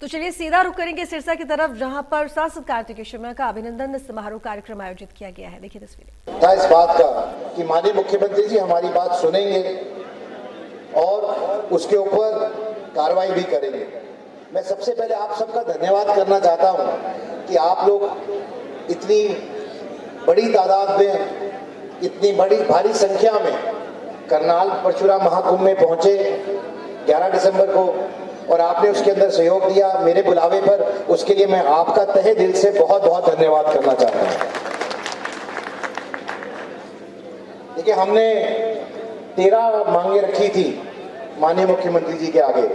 तो चलिए सीधा रुख करेंगे सिरसा की तरफ, जहां पर सांसद कार्तिकेय शिमला का अभिनंदन समारोह कार्यक्रम आयोजित किया गया है। देखिए तस्वीरें। था इस बात का कि माननीय मुख्यमंत्री जी हमारी बात सुनेंगे और उसके ऊपर कार्रवाई भी करेंगे। मैं सबसे पहले आप सबका धन्यवाद करना चाहता हूं कि आप लोग इतनी बड़ी तादाद में, इतनी बड़ी भारी संख्या में करनाल परशुराम महाकुंभ में पहुंचे 11 दिसंबर को, और आपने उसके अंदर सहयोग दिया मेरे बुलावे पर। उसके लिए मैं आपका तहे दिल से बहुत बहुत धन्यवाद करना चाहता हूं। देखिए, हमने 13 मांगे रखी थी माननीय मुख्यमंत्री जी के आगे,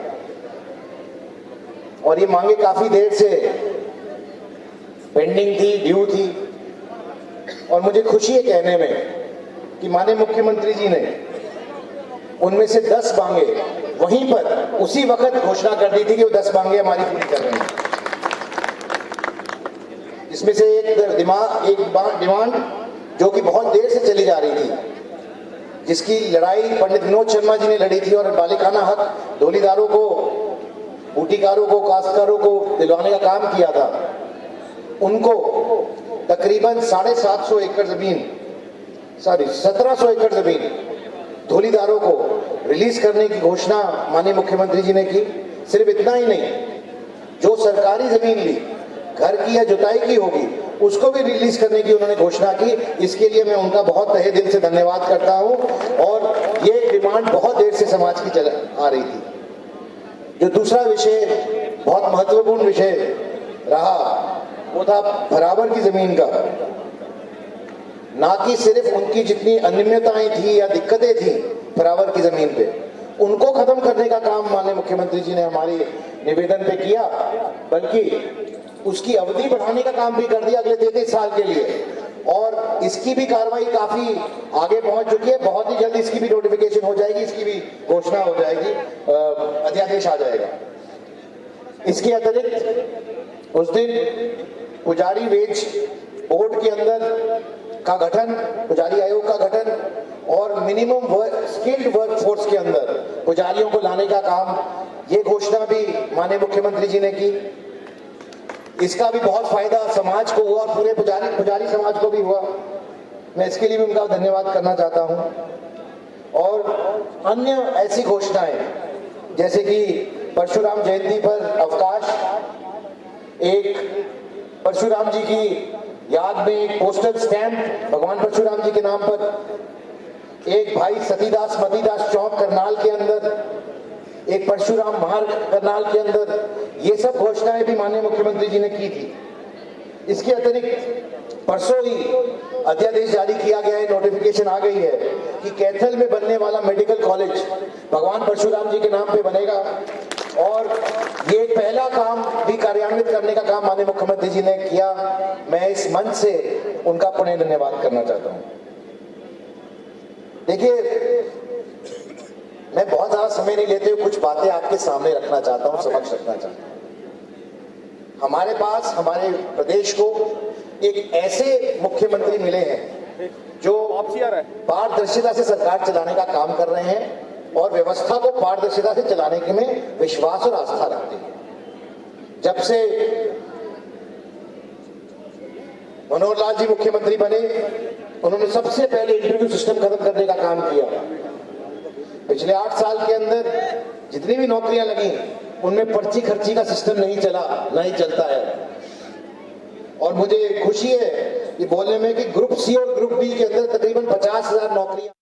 और ये मांगे काफी देर से पेंडिंग थी, ड्यू थी, और मुझे खुशी है कहने में कि माननीय मुख्यमंत्री जी ने उनमें से 10 मांगे वहीं पर उसी वक्त घोषणा कर दी थी कि वो 10 मांगे हमारी पूरी कर रहे हैं। इसमें से एक डिमांड जो कि बहुत देर से चली जा रही थी, जिसकी लड़ाई पंडित विनोद शर्मा जी ने लड़ी थी, और मालिकाना हक डोलीदारों को, बूटीकारों को, काश्तकारों को दिलवाने का काम किया था, उनको तकरीबन 750 एकड़ जमीन, 1700 एकड़ जमीन धोलीदारों को रिलीज करने की घोषणा माननीय मुख्यमंत्री जी ने की। सिर्फ इतना ही नहीं, जो सरकारी जमीन ली, घर की या जुताई की होगी, उसको भी रिलीज करने की उन्होंने घोषणा की। इसके लिए मैं उनका बहुत तहे दिल से धन्यवाद करता हूं। और ये डिमांड बहुत देर से समाज की चल आ रही थी। जो दूसरा विषय, बहुत महत्वपूर्ण विषय रहा, वो था बराबर की जमीन का। ना कि सिर्फ उनकी जितनी अनियमितताएं थी या दिक्कतें थी बराबर की जमीन पे, उनको खत्म करने का काम माननीय मुख्यमंत्री जी ने हमारे निवेदन पे किया, बल्कि उसकी अवधि बढ़ाने का काम भी कर दिया अगले 33 साल के लिए। और इसकी भी कार्रवाई काफी आगे पहुंच चुकी है। बहुत ही जल्द इसकी भी नोटिफिकेशन हो जाएगी, इसकी भी घोषणा हो जाएगी, अध्यादेश आ जाएगा। इसके अतिरिक्त उस दिन पुजारी वेज बोर्ड के अंदर का गठन, पुजारी आयोग का गठन, और मिनिमम स्किल्ड वर्कफोर्स के अंदर पुजारियों को लाने का काम, ये घोषणा भी माननीय मुख्यमंत्री जी ने की। इसका भी बहुत फायदा समाज को हुआ और पूरे पुजारी समाज को भी हुआ। मैं इसके लिए भी उनका धन्यवाद करना चाहता हूं। और अन्य ऐसी घोषणाएं, जैसे कि परशुराम जयंती पर अवकाश, एक परशुराम जी की याद में एक पोस्टल स्टैंप भगवान परशुराम जी के नाम पर, एक भाई सतीदास मतीदास चौक करनाल के अंदर, एक परशुराम मार्ग करनाल के अंदर, ये सब घोषणाएं भी माननीय मुख्यमंत्री जी ने की थी। इसके अतिरिक्त परसों ही अध्यादेश जारी किया गया है, नोटिफिकेशन आ गई है कि कैथल में बनने वाला मेडिकल कॉलेज भगवान परशुराम जी के नाम पे बनेगा, और ये पहला काम भी कार्यान्वित करने का काम माननीय मुख्यमंत्री जी ने किया। मैं इस मंच से उनका पुनः धन्यवाद करना चाहता हूं। देखिए, मैं बहुत ज्यादा समय नहीं लेते हुए कुछ बातें आपके सामने रखना चाहता हूं, समक्ष रखना चाहता हूं। हमारे पास, हमारे प्रदेश को एक ऐसे मुख्यमंत्री मिले हैं जो पारदर्शिता से सरकार चलाने का काम कर रहे हैं और व्यवस्था को पारदर्शिता से चलाने के में विश्वास और आस्था रखते हैं। जब से मनोहर लाल जी मुख्यमंत्री बने, उन्होंने सबसे पहले इंटरव्यू सिस्टम खत्म करने का काम किया। पिछले 8 साल के अंदर जितनी भी नौकरियां लगी, उनमें पर्ची खर्ची का सिस्टम नहीं चलता है। और मुझे खुशी है ये बोलने में कि ग्रुप सी और ग्रुप बी के अंदर तकरीबन 50,000 नौकरियां